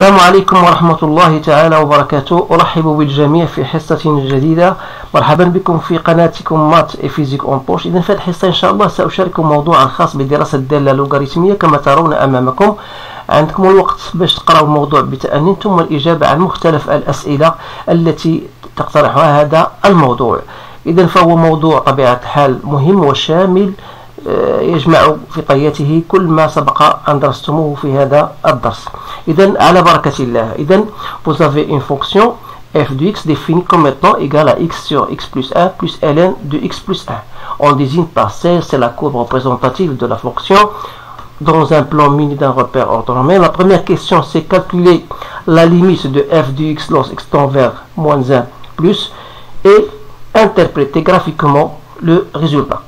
السلام عليكم ورحمة الله تعالى وبركاته. أرحب بالجميع في حصة جديدة. مرحبا بكم في قناتكم مات فيزيك اون بوش. إذا في هذه الحصة إن شاء الله سأشارككم موضوعا خاص بدراسة الدالة اللوغاريتمية. كما ترون أمامكم عندكم الوقت باش تقرأوا الموضوع بتأني ثم الإجابة عن مختلف الأسئلة التي تقترحها هذا الموضوع. إذا فهو موضوع طبيعة الحال مهم وشامل يجمع في طياته كل ما سبق أن درستموه في هذا الدرس. إذن على بركة الله. إذن vous avez une fonction f de x définie comme étant égale à x sur x plus 1 plus ln de x plus 1. On désigne par C, c'est la courbe représentative de la fonction dans un plan mini d'un repère orthonormé. La première question, c'est calculer la limite de f de x lorsque x tend vers moins 1 plus et interpréter graphiquement le résultat.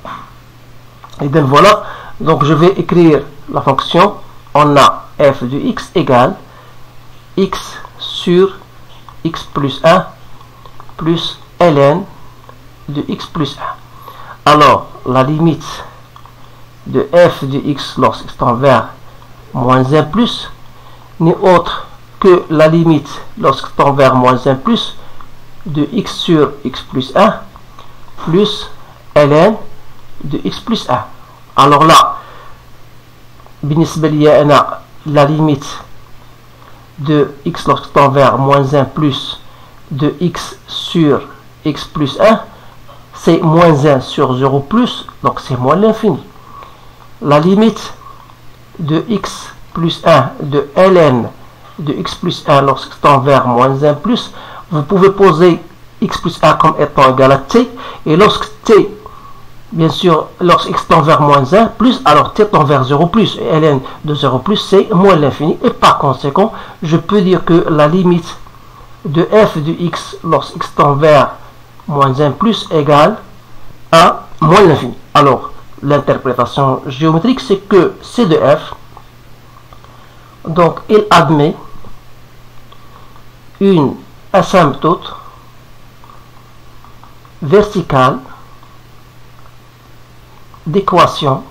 Et bien voilà, donc je vais écrire la fonction. On a f de x égale x sur x plus 1 plus ln de x plus 1. Alors, la limite de f de x lorsque x tend vers moins 1 plus n'est autre que la limite lorsque x tend vers moins 1 plus de x sur x plus 1 plus ln de x plus 1. Alors là, بالنسبة لي أنا la limite de x lorsque tend vers moins 1 plus de x sur x plus 1, c'est moins 1 sur 0 plus, donc c'est moins l'infini. La limite de x plus 1 de ln de x plus 1 lorsque tend vers moins 1 plus, vous pouvez poser x plus 1 comme étant égal à t, et lorsque t, bien sûr, lorsque x tend vers moins 1 plus, alors t tend vers 0 plus, et ln de 0 plus, c'est moins l'infini, et par conséquent, je peux dire que la limite de f de x lorsque x tend vers moins 1 plus égale à moins l'infini. Alors, l'interprétation géométrique, c'est que c de f, donc il admet une asymptote verticale d'équation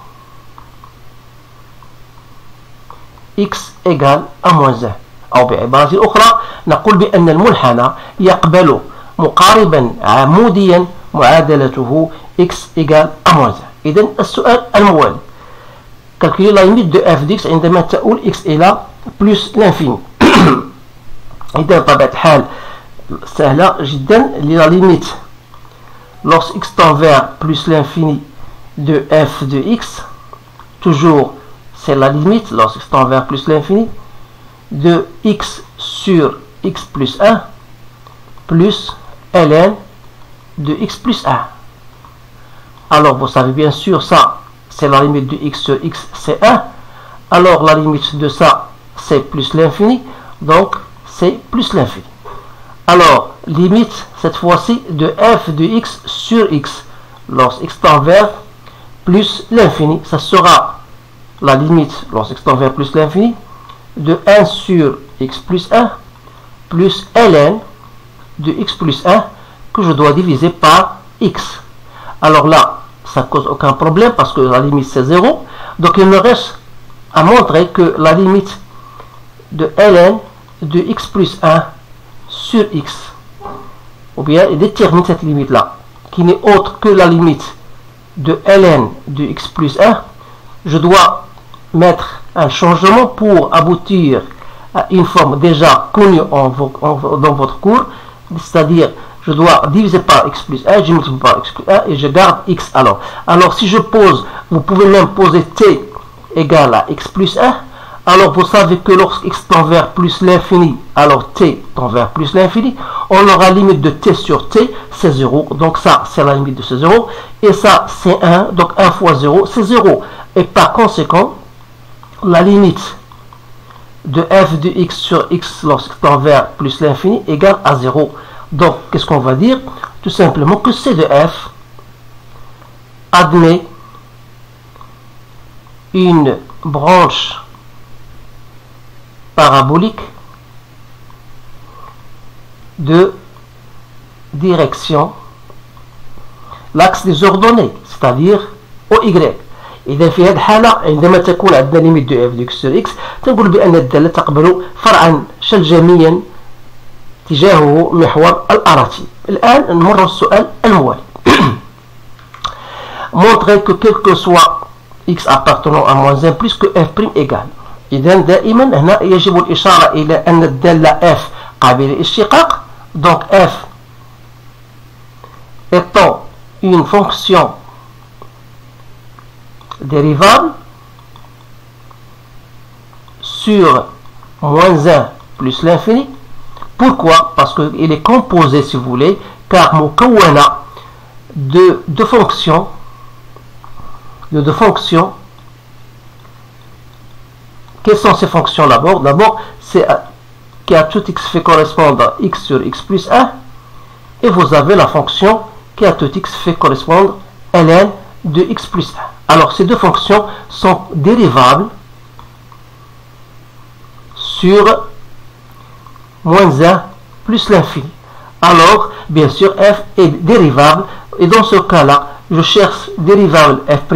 x égale à moins 1. أو بعبارة أخرى نقول بأن المنحنى يقبل مقاربا عموديا معادلته x égale à moins 1. إذن السؤال الموالي calculer la limite de f de x عندما تؤول x إلى plus l'infini. إذن بطبيعة الحال سهلة جدا. la limite lorsque x tend vers plus l'infini de f de x, toujours c'est la limite lorsque x tend vers plus l'infini de x sur x plus 1 plus ln de x plus 1. Alors vous savez bien sûr ça c'est la limite de x sur x, c'est 1. Alors la limite de ça c'est plus l'infini, donc c'est plus l'infini. Alors limite cette fois-ci de f de x sur x lorsque x tend vers plus l'infini, ça sera la limite lorsque x tend vers plus l'infini de 1 sur x plus 1 plus ln de x plus 1 que je dois diviser par x. Alors là, ça ne cause aucun problème parce que la limite c'est 0. Donc il me reste à montrer que la limite de ln de x plus 1 sur x, ou bien il détermine cette limite là, qui n'est autre que la limite de ln de x plus 1, je dois mettre un changement pour aboutir à une forme déjà connue dans votre cours, c'est-à-dire je dois diviser par x plus 1, je multiplie par x plus 1 et je garde x. Alors si je pose, vous pouvez même poser t égale à x plus 1. Alors vous savez que lorsque x tend vers plus l'infini, alors t tend vers plus l'infini, on aura limite de t sur t, c'est 0, donc ça c'est la limite de ce 0, et ça c'est 1, donc 1 fois 0 c'est 0, et par conséquent, la limite de f de x sur x lorsque tend vers plus l'infini égale à 0. Donc qu'est-ce qu'on va dire? Tout simplement que c de f admet une branche parabolique de direction l'axe des ordonnées, c'est-à-dire au y. إذا في هذه الحالة عندما تكون عندنا ليميت دو اف دو اكس سور اكس تنقول بأن الدالة تقبل فرعا شل جميعا تجاهه محور الأراتي. الآن نمر السؤال الموالي. Montrer que quel que soit x appartenant à moins 1 plus que f' égale. إذا دائما هنا يجب الإشارة إلى أن الدالة f قابلة للاشتقاق. Donc f étant une fonction dérivable sur moins 1 plus l'infini. Pourquoi? Parce qu'il est composé, si vous voulez, car مكونة de deux fonctions. Quelles sont ces fonctions d'abord? D'abord, c'est qu'à tout x fait correspondre à x sur x plus 1. Et vous avez la fonction qui à tout x fait correspondre à ln de x plus 1. Alors, ces deux fonctions sont dérivables sur moins 1 plus l'infini. Alors, bien sûr, f est dérivable. Et dans ce cas-là, je cherche dérivable f'.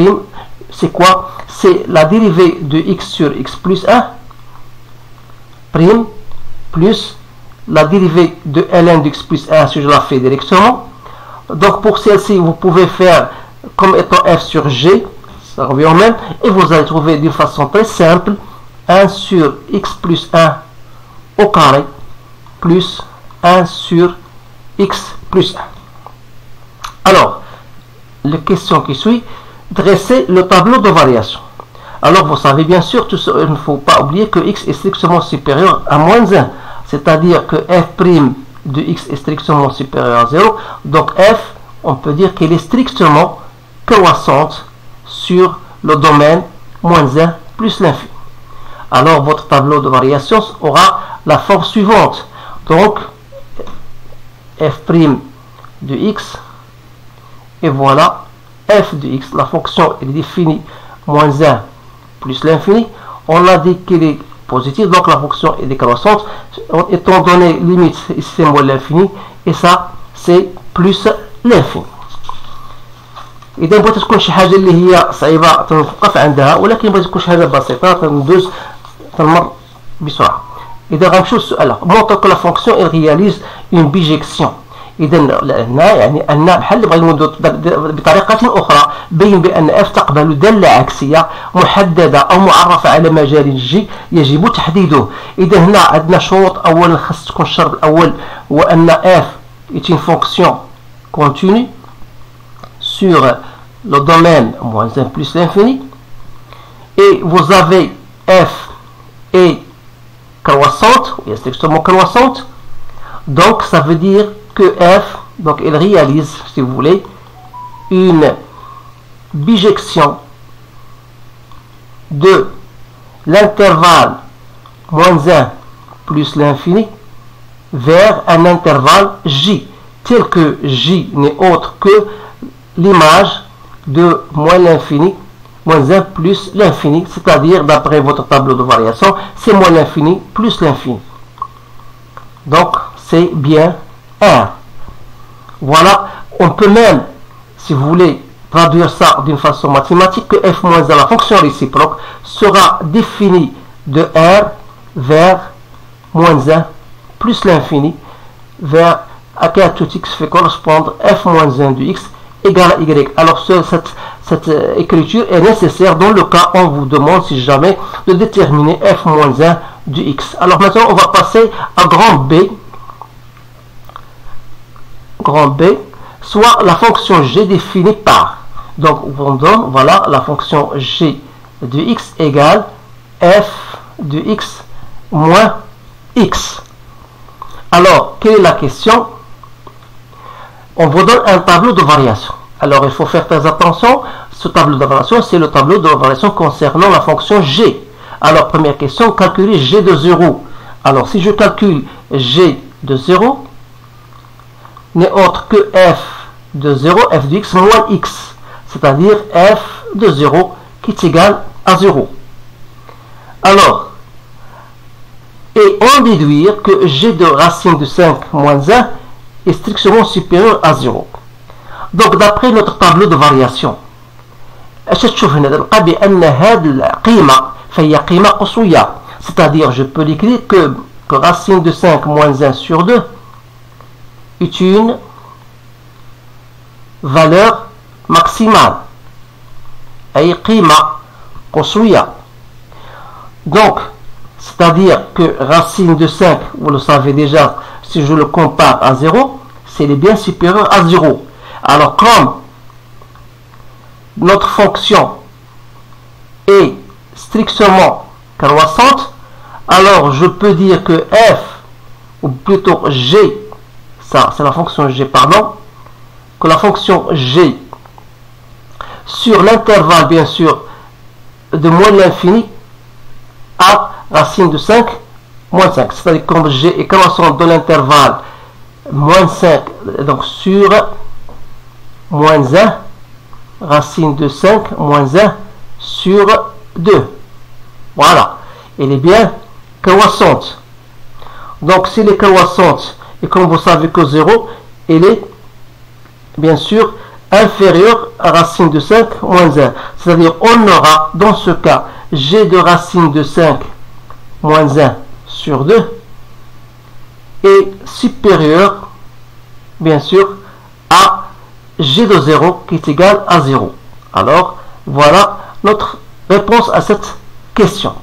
C'est quoi? C'est la dérivée de x sur x plus 1 prime plus la dérivée de ln de x plus 1 si je la fais directement. Donc pour celle-ci, vous pouvez faire comme étant f sur g, ça revient au même, et vous allez trouver d'une façon très simple 1 sur x plus 1 au carré plus 1 sur x plus 1. Alors, la question qui suit, dresser le tableau de variation. Alors vous savez bien sûr, il ne faut pas oublier que x est strictement supérieur à moins 1. C'est-à-dire que f' de x est strictement supérieur à 0. Donc f, on peut dire qu'elle est strictement croissante sur le domaine moins 1 plus l'infini. Alors votre tableau de variation aura la forme suivante. Donc f' de x, et voilà f de x, la fonction est définie moins 1 plus l'infini. On a dit qu'elle est positive, donc la fonction est décroissante. Étant donné limite, ici c'est moins l'infini, et ça c'est plus l'infini. إذا بغيت تكون شي حاجة اللي هي صعيبة تنوقف عندها، ولكن بغيت تكون شي حاجة بسيطة تندوز تنمر بسرعة. إذا غنمشيو للسؤال، montre que la fonction elle réalise une bijection. إذا هنا يعني أن بحال اللي بغينا ندوز بطريقة أخرى بين بأن f تقبل دالة عكسية محددة أو معرفة على مجال جي يجب تحديده. إذا هنا عندنا شروط. أولا خاص تكون الشرط الأول هو أن f est une fonction continue sur le domaine moins 1 plus l'infini, et vous avez f est croissante, ou est strictement croissante, donc ça veut dire que f, donc elle réalise, si vous voulez, une bijection de l'intervalle moins 1 plus l'infini vers un intervalle j, tel que j n'est autre que l'image de moins l'infini, moins 1 plus l'infini, c'est-à-dire d'après votre tableau de variation, c'est moins l'infini plus l'infini. Donc c'est bien R. Voilà, on peut même, si vous voulez, traduire ça d'une façon mathématique, que f moins 1, la fonction réciproque, sera définie de R vers moins 1 plus l'infini, vers à quel tout x fait correspondre f moins 1 de x égale à y. Alors cette écriture est nécessaire dans le cas où on vous demande, si jamais, de déterminer f moins 1 de x. Alors maintenant on va passer à grand B, soit la fonction g définie par, donc on donne, voilà, la fonction g de x égale f de x moins x. Alors quelle est la question? On vous donne un tableau de variation. Alors il faut faire très attention. Ce tableau de variation, c'est le tableau de variation concernant la fonction g. Alors première question, calculer g de 0. Alors si je calcule g de 0, n'est autre que f de 0, f de x moins x, c'est-à-dire f de 0 qui est égal à 0. Alors, et on déduire que g de racine de 5 moins 1 est strictement supérieur à 0. Donc d'après notre tableau de variation, c'est-à-dire je peux l'écrire que que racine de 5 moins 1 sur 2 est une valeur maximale. أي قيمة قصوية. Donc, c'est-à-dire que racine de 5, vous le savez déjà, si je le compare à 0, c'est bien supérieur à 0. Alors, comme notre fonction est strictement croissante, alors je peux dire que f, ou plutôt g, ça c'est la fonction g, pardon, que la fonction g sur l'intervalle, bien sûr, de moins l'infini à racine de 5 moins 5, c'est-à-dire comme g est croissante de l'intervalle moins 5, donc sur moins 1, racine de 5 moins 1 sur 2. Voilà, elle est bien croissante. Donc si elle est croissante, et comme vous savez que 0, elle est bien sûr inférieure à racine de 5 moins 1. C'est-à-dire on aura dans ce cas g de racine de 5 moins 1 sur 2 est supérieur bien sûr à g de 0 qui est égal à 0. Alors voilà notre réponse à cette question.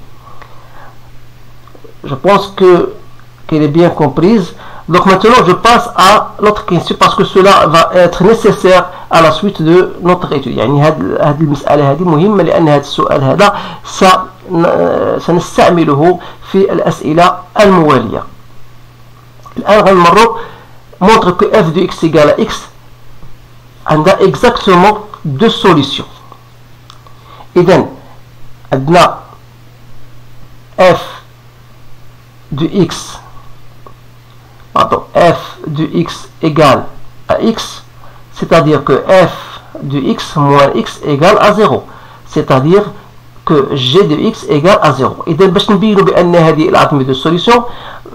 Je pense qu'elle est bien comprise. Donc maintenant je passe à l'autre question parce que cela va être nécessaire à la suite de notre étude. يعني هذه المسألة هذه مهمة لأن هذا السؤال هذا سنستعمله في الأسئلة الموالية. الآن غنمروا montre que f de x égale à x عندها exactement deux solutions. إذن عندنا f de x, pardon, f de x égale à x, c'est-à-dire que f de x moins x égale à 0, c'est-à-dire que g de x égale à 0. إذا باش نبينوا بأن هذه العظمة de solution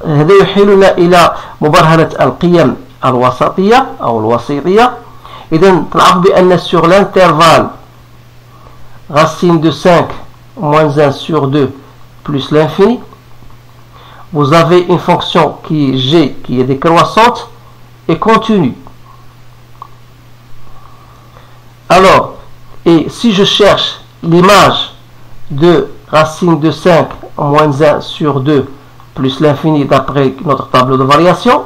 هذا يحيلنا إلى مبرهنة القيم الوسطية أو الوسيطية. إذا نعرف بأن sur l'intervalle racine de 5 moins 1 sur 2 plus l'infini, vous avez une fonction qui est g, qui est décroissante et continue. Alors, et si je cherche l'image de racine de 5 moins 1 sur 2 plus l'infini d'après notre tableau de variation,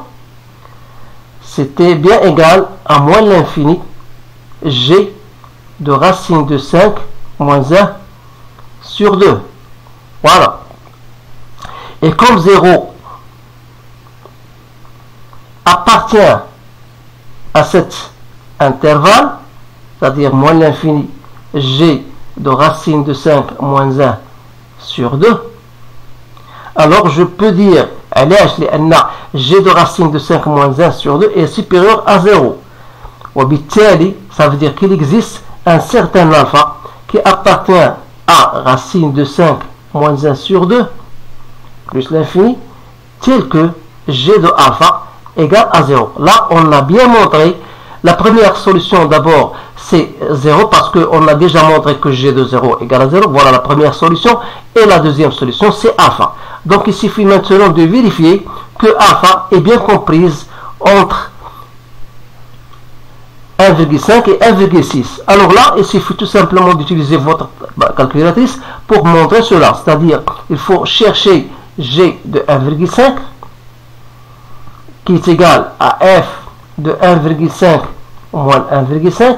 c'était bien égal à moins l'infini g de racine de 5 moins 1 sur 2. Voilà. Et comme 0 appartient à cet intervalle, c'est-à-dire moins l'infini g de racine de 5 moins 1 sur 2, alors je peux dire g de racine de 5 moins 1 sur 2 est supérieur à 0. وبالتالي, ça veut dire qu'il existe un certain alpha qui appartient à racine de 5 moins 1 sur 2 plus l'infini, tel que g de alpha égale à 0. Là, on a bien montré, la première solution d'abord, c'est 0 parce qu'on a déjà montré que g de 0 égale à 0. Voilà la première solution. Et la deuxième solution, c'est alpha. Donc, il suffit maintenant de vérifier que alpha est bien comprise entre 1,5 et 1,6. Alors là, il suffit tout simplement d'utiliser votre calculatrice pour montrer cela. C'est-à-dire, il faut chercher g de 1,5 qui est égal à f de 1,5 moins 1,5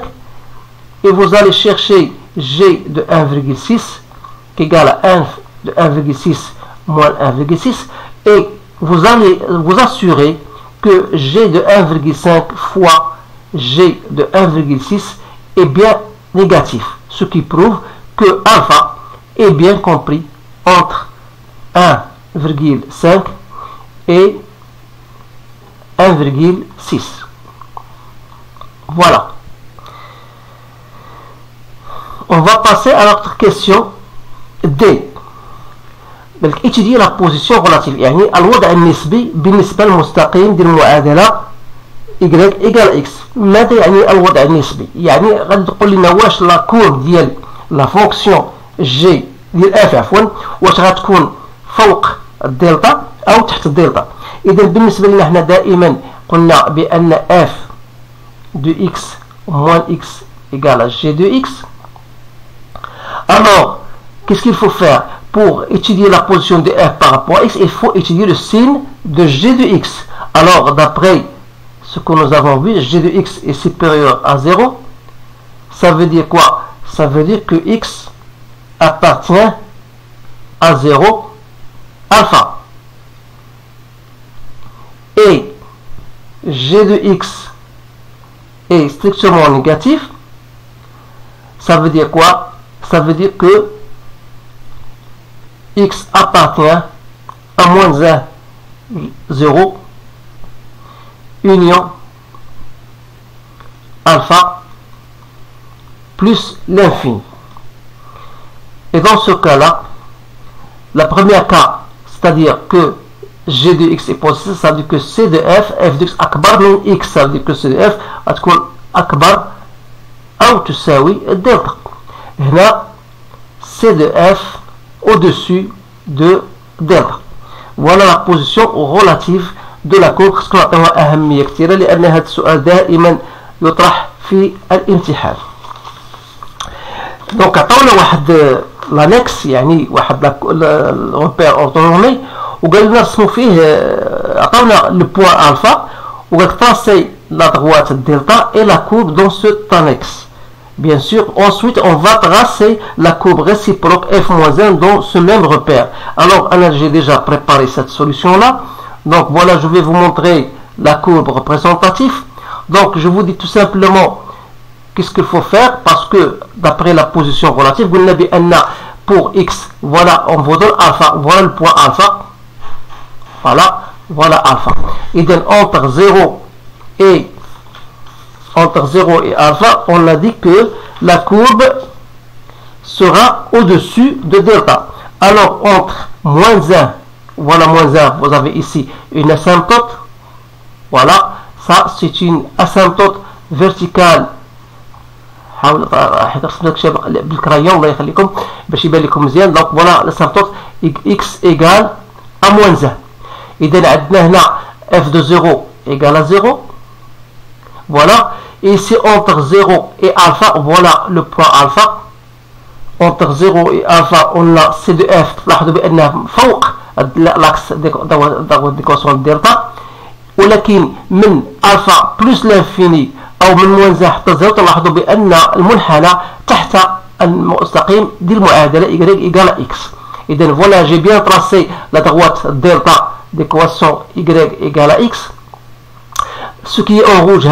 et vous allez chercher g de 1,6 qui est égal à 1 de 1,6 moins 1,6 et vous allez vous assurer que g de 1,5 fois g de 1,6 est bien négatif, ce qui prouve que alpha est bien compris entre 1,5 et 1,6. Voilà. On va passer à notre question D. étudier la position relative, يعني الوضع النسبي بالنسبة للمستقيم ديال المعادلة y égale x. ماذا يعني الوضع النسبي؟ يعني غادي تقول لنا واش لا كورب ديال لا فونكسيون جي ديال اف عفوا واش غتكون فوق الدلتا أو تحت الدلتا. إذا بالنسبة لنا هنا دائما قلنا بأن f de x moins x égale à g de x. Alors, qu'est-ce qu'il faut faire pour étudier la position de f par rapport à x? Il faut étudier le signe de g de x. Alors, d'après ce que nous avons vu, g de x est supérieur à 0. Ça veut dire quoi? Ça veut dire que x appartient à 0 alpha. Et g de x est strictement négatif. Ça veut dire quoi? Ça veut dire que x appartient à moins 1, 0, union alpha plus l'infini. Et dans ce cas-là, la première cas, c'est-à-dire que g de x est positif, ça veut dire que c de f de x akbar min x, ça veut dire que c de f هتكون أكبر أو تساوي الدلتا. هنا c de f au-dessus de delta. Voilà la position relative de la courbe. خصكم نعطيوها أهمية كثيرة لأن هذا السؤال دائما يطرح في الامتحان. دونك عطاونا واحد لانكس، يعني واحد الروبير أورتونومي، وقال لنا نرسموا فيه، عطاونا لو بوان الفا وقال تراسي la droite delta et la courbe dans cet annexe. Bien sûr, ensuite on va tracer la courbe réciproque f-1 dans ce même repère. Alors j'ai déjà préparé cette solution là. Donc voilà, je vais vous montrer la courbe représentative. Donc je vous dis tout simplement qu'est-ce qu'il faut faire, parce que d'après la position relative, pour x, voilà, on vous donne alpha, voilà le point alpha, voilà alpha. Et donc entre 0 et alpha, on a dit que la courbe sera au-dessus de delta. Alors entre moins 1, voilà moins 1, vous avez ici une asymptote. Voilà, ça c'est une asymptote verticale. Donc voilà l'asymptote x égale à moins 1. Et donc f de 0 égale à 0. Voilà. Et ici entre 0 et alpha, voilà le point alpha. Entre 0 et alpha, on a c de f, l'axe d'équation de delta. ولكن من alpha plus l'infini أو من moins 1 حتى 0 تلاحظوا بأن المنحنى تحت المستقيم دي المعادلة y égale x. إذن voilà, j'ai bien tracé la droite delta d'équation y égale à x. Ce qui est en rouge,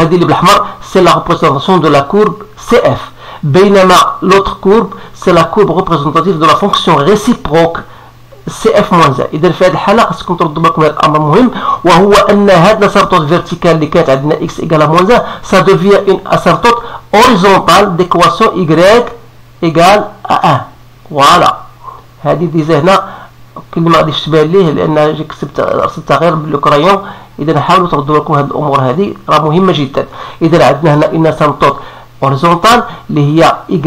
c'est la représentation de la courbe CF. بينما l'autre courbe, c'est la courbe représentative de la fonction réciproque CF-1. إذا في هذه الحالة خاصكم تردوا بالكم هذا الأمر مهم، وهو أن هذه الأسيمبتوت فيرتيكال اللي كانت عندنا x égale à moins 1 ça devient une asymptote horizontale d'équation y égale à 1. voilà. هذه ديزا هنا كلمة ما غاديش تبان ليه لأن رسمتها غير بالكرايون. إذا حاولوا تردوا بالكم هذه الأمور، هذه راه مهمة جدا. إذا عندنا هنا une asymptote horizontale اللي هي y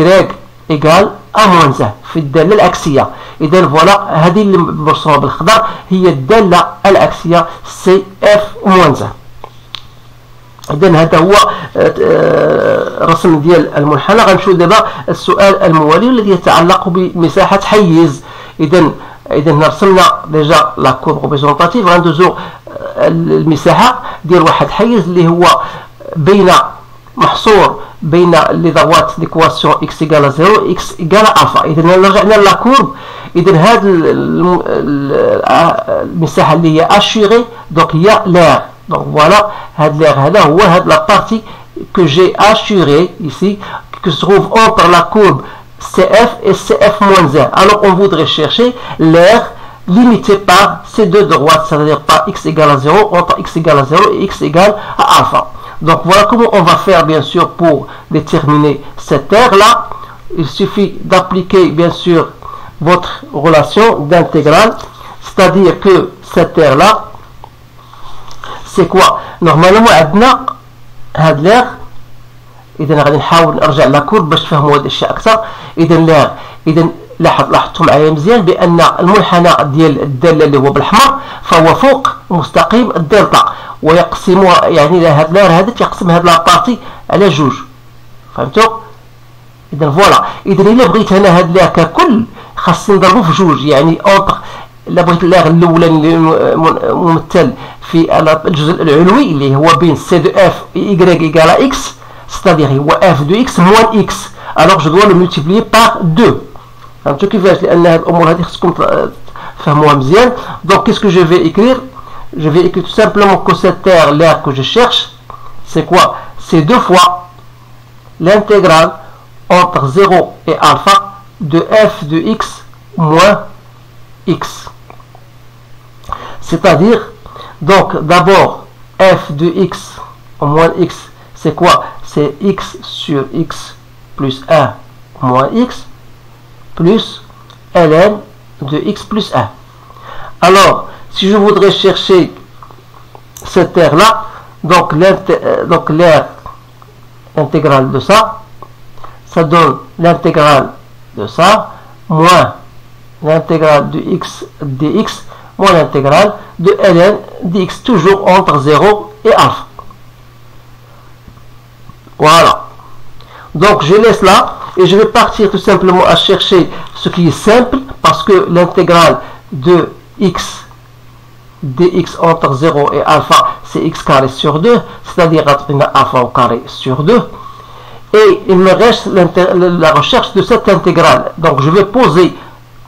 égale à moins 1 في الدالة العكسية. إذا فوالا هذه اللي مرسومة بالخضر هي الدالة العكسية سي اف moins 1. إذا هذا هو رسم ديال المنحنى. غنمشيو دابا السؤال الموالي الذي يتعلق بمساحة حيز. إذا هنا رسمنا ديجا لا كورب ريبريزونطاتيف، غندوزو المساحة ديال واحد حيز اللي هو بين محصور بين لي ضوات ليكواسيون اكس ايكال 0 اكس ايكال الفا. اذا رجعنا لا كورب. اذا هاد المساحه اللي هي اشيري دونك هي لير. دونك فوالا هاد لير هذا هو هاد لا بارتي que j'ai assuré ici qui se trouve entre la courbe CF et CF-1. Alors on voudrait chercher l'air limité par ces deux droites, c'est-à-dire par x égale à 0, entre x égale à 0 et x égale à alpha. Donc voilà comment on va faire bien sûr pour déterminer cette aire-là. Il suffit d'appliquer bien sûr votre relation d'intégrale, c'est-à-dire que cette aire-là, c'est quoi? Normalement, عندنا هاد l'air. إذا غادي نحاول نرجع لا كورب باش تفهموا هاد الأشياء أكثر. إذا l'air، إذا لاحظتوا معايا مزيان بان المنحنى ديال الداله اللي هو بالاحمر فهو فوق مستقيم الدلتا، ويقسمها يعني هاد لار هذا تيقسم هاد لابارتي على جوج. فهمتوا؟ اذا فوالا، اذا الا بغيت انا هاد لار ككل خاصني نضربو في جوج، يعني اونطر الا بغيت اللار الاولاني ممثل في الجزء العلوي اللي هو بين سي دو اف y ايكال اكس، c'est-à-dire هو اف دو اكس موان اكس، alors je dois le multiplier par 2. فهمتوا كيفاش؟ لان هاد الامور هذه خصكم تفهموها مزيان. Donc qu'est-ce que je vais écrire? Je vais écrire tout simplement que cette terre là que je cherche, c'est quoi? C'est 2 fois l'intégrale entre 0 et alpha de f de x moins x. C'est-à-dire, donc d'abord f de x moins x, c'est quoi? C'est x sur x plus 1 moins x plus ln de x plus 1. Alors, si je voudrais chercher cette terre-là, donc l'aire intégrale de ça, ça donne l'intégrale de ça, moins l'intégrale de x dx, moins l'intégrale de ln dx, toujours entre 0 et alpha. Voilà. Donc je laisse là, et je vais partir tout simplement à chercher ce qui est simple, parce que l'intégrale de x dx entre 0 et alpha, c'est x carré sur 2, c'est-à-dire alpha au carré sur 2. Et il me reste la recherche de cette intégrale. Donc je vais poser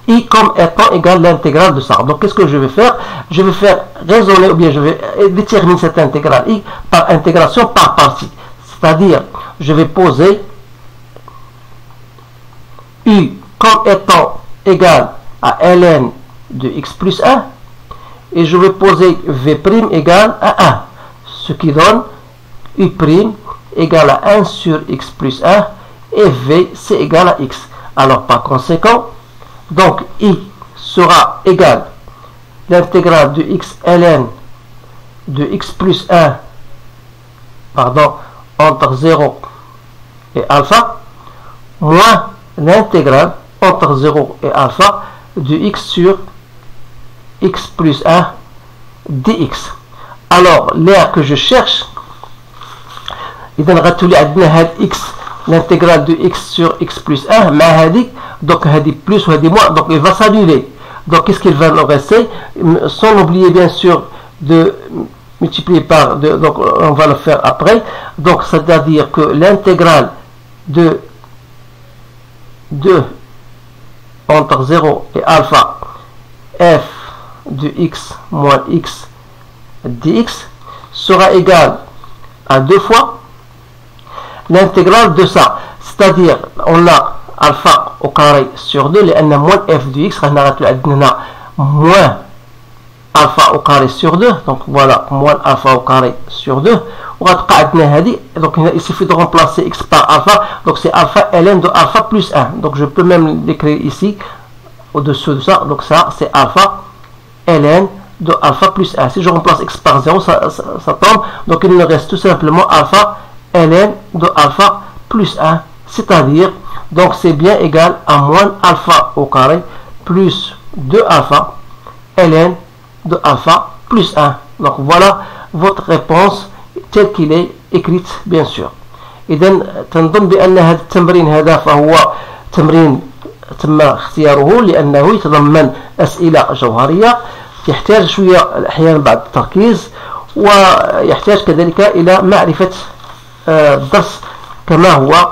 i comme étant égal l'intégrale de ça. Donc qu'est-ce que je vais faire? Je vais faire raisonner, ou bien je vais déterminer cette intégrale i par intégration par partie. C'est-à-dire, je vais poser u comme étant égal à ln de x plus 1, et je vais poser v' égal à 1, ce qui donne u' égale à 1 sur x plus 1, et v c'est égal à x. Alors par conséquent, donc i sera égal l'intégrale de x ln de x plus 1, pardon, entre 0 et alpha, moins l'intégrale entre 0 et alpha de x sur x plus 1 dx. Alors l'aire que je cherche, إذا غتولي عندنا هاد x, l'intégrale de x sur x plus 1 مع هذيك، donc هذه plus وهذه moins, donc il va s'annuler. Donc qu'est-ce qu'il va nous rester? Sans oublier bien sûr de multiplier par 2, donc on va le faire après. Donc c'est-à-dire que l'intégrale de 2 entre 0 et alpha f de x moins x dx sera égale à 2 fois l'intégrale de ça, c'est-à-dire on a alpha au carré sur 2 لأن moins f de x رانا غتولي عندنا moins alpha au carré sur 2, donc voilà moins alpha au carré sur 2, وغتبقى عندنا هذه, donc il suffit de remplacer x par alpha, donc c'est alpha ln de alpha plus 1, donc je peux même l'écrire ici au-dessous de ça, donc ça c'est alpha ln de alpha plus 1. Si je remplace x par 0, ça tombe, donc il me reste tout simplement alpha ln de alpha plus 1, c'est-à-dire donc c'est bien égal à moins alpha au carré plus 2 alpha ln de alpha plus 1. Donc voilà votre réponse telle qu'il est écrite bien sûr. إذا تنظن بأن هذا التمرين هذا فهو تمرين تم اختياره لأنه يتضمن أسئلة جوهرية، يحتاج شوية أحيانا بعض التركيز، ويحتاج كذلك إلى معرفة الدرس كما هو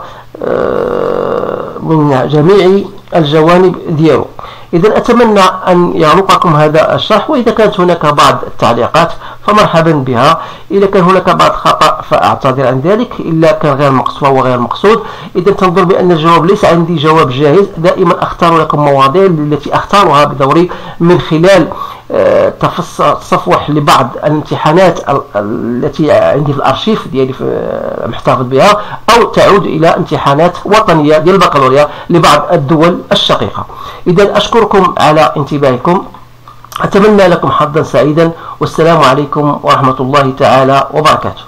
من جميع الجوانب ديالو. إذا أتمنى أن يعلقكم هذا الشرح، وإذا كانت هناك بعض التعليقات فمرحبا بها، إذا كان هناك بعض خطأ فأعتذر عن ذلك، إلا كان غير مقصود وغير مقصود. إذا تنظر بأن الجواب ليس عندي جواب جاهز، دائما أختار لكم مواضيع التي أختارها بدوري من خلال تصفح لبعض الامتحانات التي عندي في الأرشيف ديالي محتفظ بها، أو تعود إلى امتحانات وطنية ديال البكالوريا لبعض الدول الشقيقة. إذا أشكركم على انتباهكم، أتمنى لكم حظا سعيدا، والسلام عليكم ورحمة الله تعالى وبركاته.